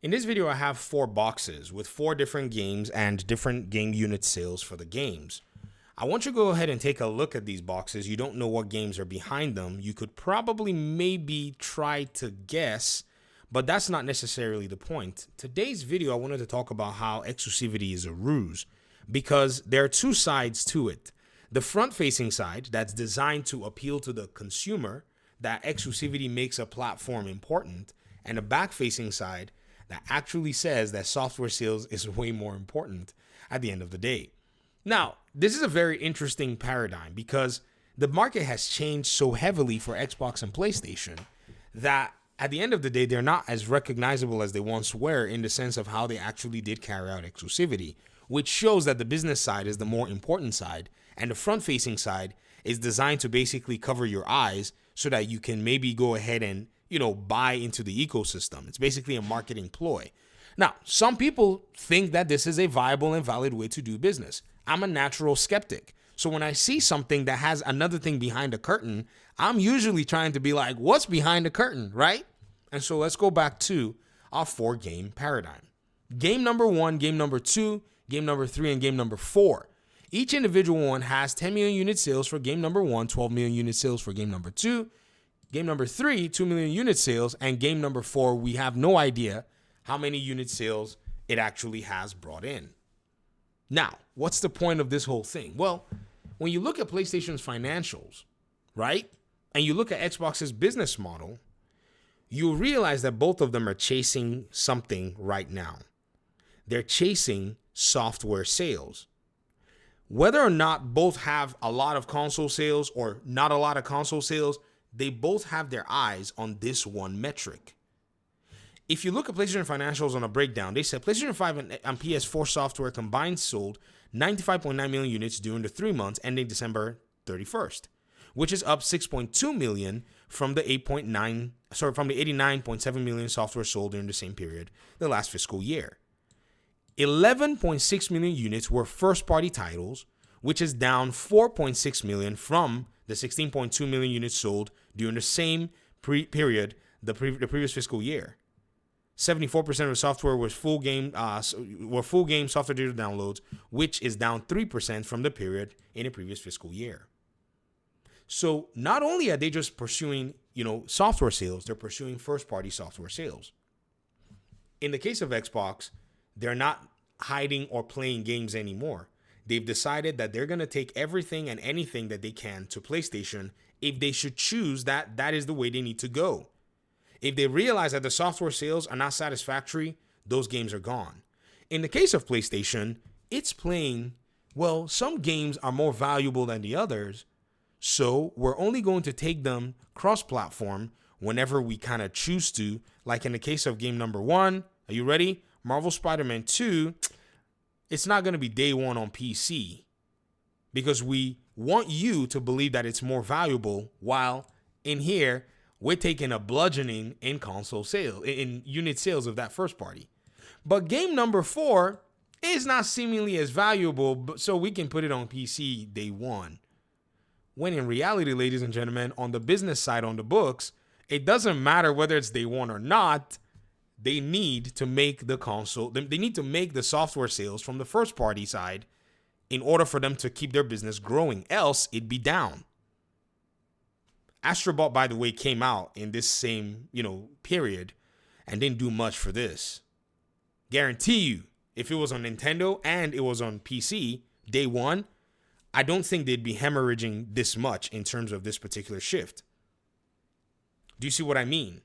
In this video, I have 4 boxes with 4 different games and different game unit sales for the games. I want you to go ahead and take a look at these boxes. You don't know what games are behind them. You could probably maybe try to guess, but that's not necessarily the point. Today's video, I wanted to talk about how exclusivity is a ruse, because there are 2 sides to it. The front-facing side that's designed to appeal to the consumer, that exclusivity makes a platform important, and the back-facing side that actually says that software sales is way more important at the end of the day. Now, this is a very interesting paradigm because the market has changed so heavily for Xbox and PlayStation that at the end of the day, they're not as recognizable as they once were in the sense of how they actually did carry out exclusivity, which shows that the business side is the more important side and the front-facing side is designed to basically cover your eyes so that you can maybe go ahead and buy into the ecosystem. It's basically a marketing ploy. Now, some people think that this is a viable and valid way to do business. I'm a natural skeptic. So when I see something that has another thing behind the curtain, I'm usually trying to be like, what's behind the curtain, right? And so let's go back to our 4-game paradigm. Game number 1, game number 2, game number 3, and game number 4. Each individual one has 10 million unit sales for game number 1, 12 million unit sales for game number 2, game number 3, 2 million unit sales, and game number 4, we have no idea how many unit sales it actually has brought in. Now, what's the point of this whole thing? Well, when you look at PlayStation's financials, right, and you look at Xbox's business model, you realize that both of them are chasing something right now. They're chasing software sales. Whether or not both have a lot of console sales or not a lot of console sales, they both have their eyes on this one metric. If you look at PlayStation financials on a breakdown, they said PlayStation 5 and PS4 software combined sold 95.9 million units during the 3 months ending December 31st, which is up 6.2 million from the 89.7 million software sold during the same period the last fiscal year. 11.6 million units were first-party titles, which is down 4.6 million from the 16.2 million units sold during the same period the previous fiscal year. 74% of the software was full game software digital downloads, which is down 3% from the period in the previous fiscal year. So not only are they just pursuing, software sales, they're pursuing first-party software sales. In the case of Xbox, they're not hiding or playing games anymore. They've decided that they're going to take everything and anything that they can to PlayStation if they should choose that is the way they need to go. If they realize that the software sales are not satisfactory, those games are gone. In the case of PlayStation, it's playing, some games are more valuable than the others, so we're only going to take them cross-platform whenever we kind of choose to, like in the case of game number 1. Are you ready? Marvel Spider-Man 2, it's not going to be day 1 on PC because we want you to believe that it's more valuable, while in here, we're taking a bludgeoning in console sales, in unit sales of that first party. But game number 4 is not seemingly as valuable, so we can put it on PC day 1. When in reality, ladies and gentlemen, on the business side, on the books, it doesn't matter whether it's day 1 or not. They need to make the console, they need to make the software sales from the first party side in order for them to keep their business growing, else it'd be down. Astrobot, by the way, came out in this same, period and didn't do much for this. Guarantee you, if it was on Nintendo and it was on PC, day 1, I don't think they'd be hemorrhaging this much in terms of this particular shift. Do you see what I mean?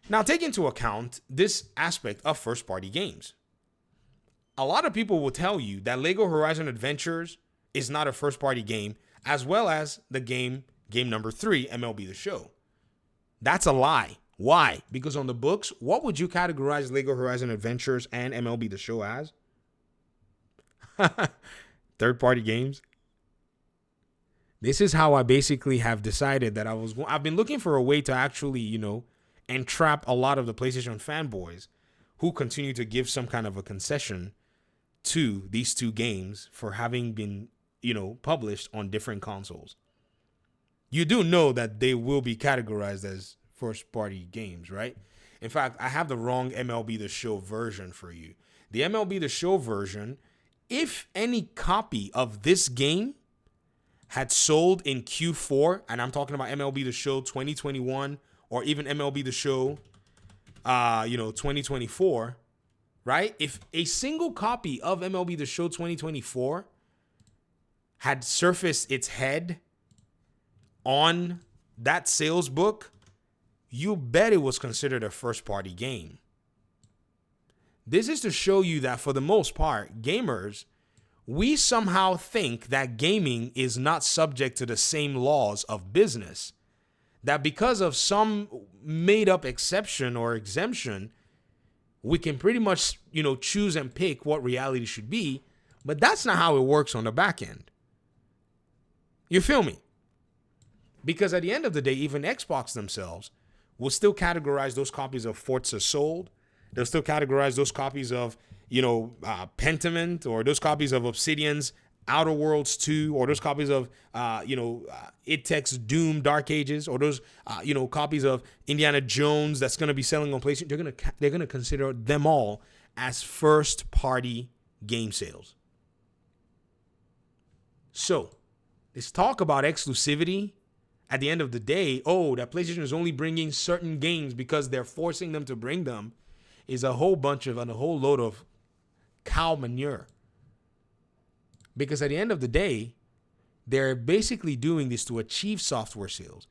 Now, take into account this aspect of first-party games. A lot of people will tell you that Lego Horizon Adventures is not a first-party game, as well as the game number 3, MLB The Show. That's a lie. Why? Because on the books, what would you categorize Lego Horizon Adventures and MLB The Show as? Third-party games. This is how I basically have decided that I've been looking for a way to actually, entrap a lot of the PlayStation fanboys who continue to give some kind of a concession to these 2 games for having been, published on different consoles. You do know that they will be categorized as first party games, right? In fact, I have the wrong MLB The Show version for you. The MLB The Show version, if any copy of this game had sold in Q4, and I'm talking about MLB The Show 2021 or even MLB The Show 2024, right? If a single copy of MLB The Show 2024 had surfaced its head on that sales book, you bet it was considered a first-party game. This is to show you that for the most part, gamers, we somehow think that gaming is not subject to the same laws of business. That because of some made-up exception or exemption, we can pretty much, choose and pick what reality should be, but that's not how it works on the back end. You feel me? Because at the end of the day, even Xbox themselves will still categorize those copies of Forza sold. They'll still categorize those copies of, Pentiment, or those copies of Obsidian's Outer Worlds 2, or those copies of, It Takes Doom Dark Ages, or those, copies of Indiana Jones that's going to be selling on PlayStation. They're gonna consider them all as first-party game sales. So, this talk about exclusivity, at the end of the day, that PlayStation is only bringing certain games because they're forcing them to bring them, is a whole load of cow manure. Because at the end of the day, they're basically doing this to achieve software sales.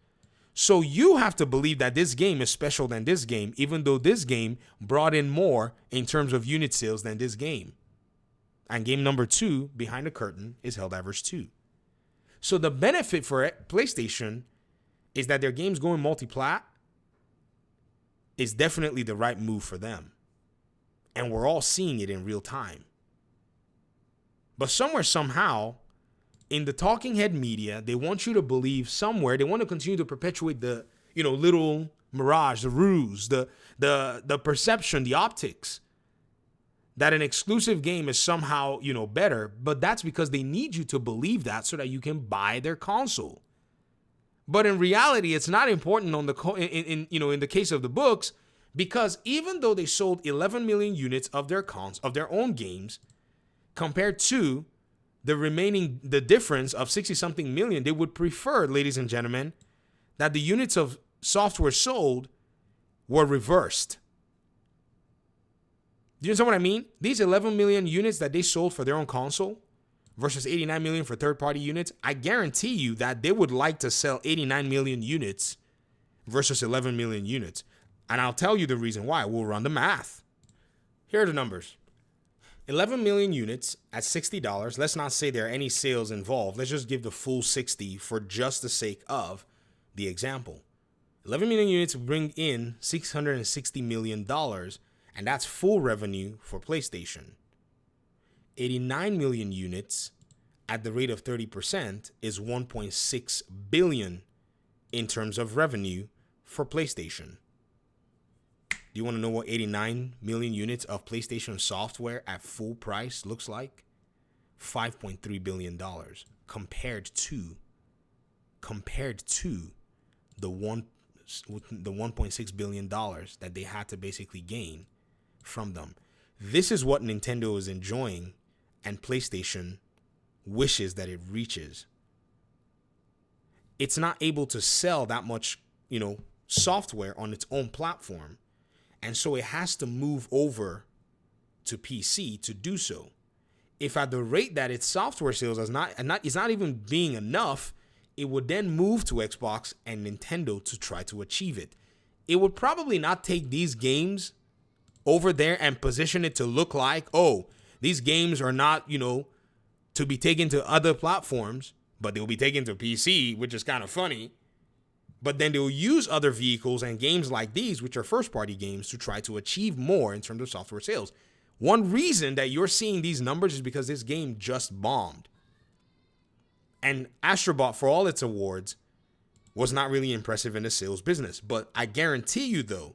So you have to believe that this game is special than this game, even though this game brought in more in terms of unit sales than this game. And game number 2, behind the curtain, is Helldivers 2. So the benefit for PlayStation is that their games going multi-plat is definitely the right move for them. And we're all seeing it in real time. But somewhere, somehow, in the talking head media, they want you to believe somewhere, they want to continue to perpetuate the, little mirage, the ruse, the perception, the optics, that an exclusive game is somehow, better. But that's because they need you to believe that so that you can buy their console. But in reality, it's not important on in the case of the books, because even though they sold 11 million units of their own games, compared to the difference of 60-something million, they would prefer, ladies and gentlemen, that the units of software sold were reversed. Do you understand what I mean? These 11 million units that they sold for their own console versus 89 million for third-party units, I guarantee you that they would like to sell 89 million units versus 11 million units. And I'll tell you the reason why. We'll run the math. Here are the numbers. 11 million units at $60. Let's not say there are any sales involved. Let's just give the full 60 for just the sake of the example. 11 million units bring in $660 million, and that's full revenue for PlayStation. 89 million units at the rate of 30% is 1.6 billion in terms of revenue for PlayStation. Do you want to know what 89 million units of PlayStation software at full price looks like? $5.3 billion compared to the $1.6 billion that they had to basically gain from them. This is what Nintendo is enjoying and PlayStation wishes that it reaches. It's not able to sell that much, software on its own platform. And so it has to move over to PC to do so. If at the rate that its software sales is not even being enough, it would then move to Xbox and Nintendo to try to achieve it. It would probably not take these games over there and position it to look like, these games are not, to be taken to other platforms, but they'll be taken to PC, which is kind of funny. But then they'll use other vehicles and games like these, which are first-party games, to try to achieve more in terms of software sales. One reason that you're seeing these numbers is because this game just bombed. And Astrobot, for all its awards, was not really impressive in the sales business. But I guarantee you, though,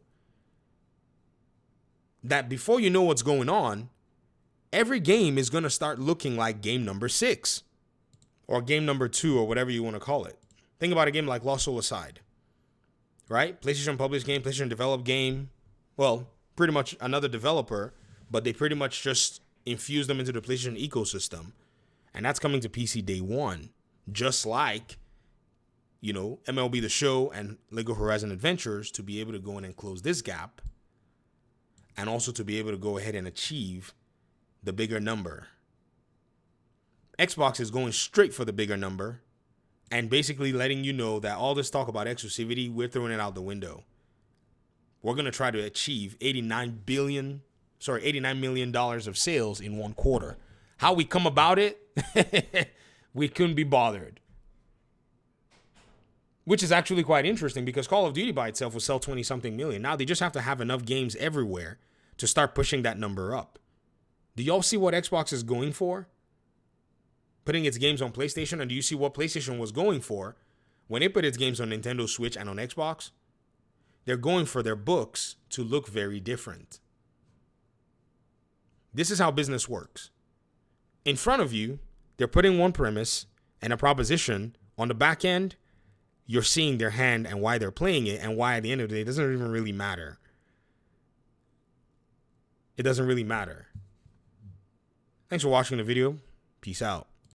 that before you know what's going on, every game is going to start looking like game number 6 or game number 2 or whatever you want to call it. Think about a game like Lost Soul Aside, right? PlayStation published game, PlayStation developed game, Well, pretty much another developer, but they pretty much just infused them into the PlayStation ecosystem. And that's coming to PC day one. Just like, MLB The Show and Lego Horizon Adventures, to be able to go in and close this gap. And also to be able to go ahead and achieve the bigger number. Xbox is going straight for the bigger number and basically letting you know that all this talk about exclusivity, we're throwing it out the window. We're going to try to achieve $89 million of sales in one quarter. How we come about it, we couldn't be bothered. Which is actually quite interesting because Call of Duty by itself will sell 20-something million. Now they just have to have enough games everywhere to start pushing that number up. Do y'all see what Xbox is going for? Putting its games on PlayStation? And do you see what PlayStation was going for when it put its games on Nintendo Switch and on Xbox? They're going for their books to look very different. This is how business works. In front of you, they're putting one premise and a proposition. On the back end, you're seeing their hand and why they're playing it, and why at the end of the day, it doesn't even really matter. It doesn't really matter. Thanks for watching the video. Peace out.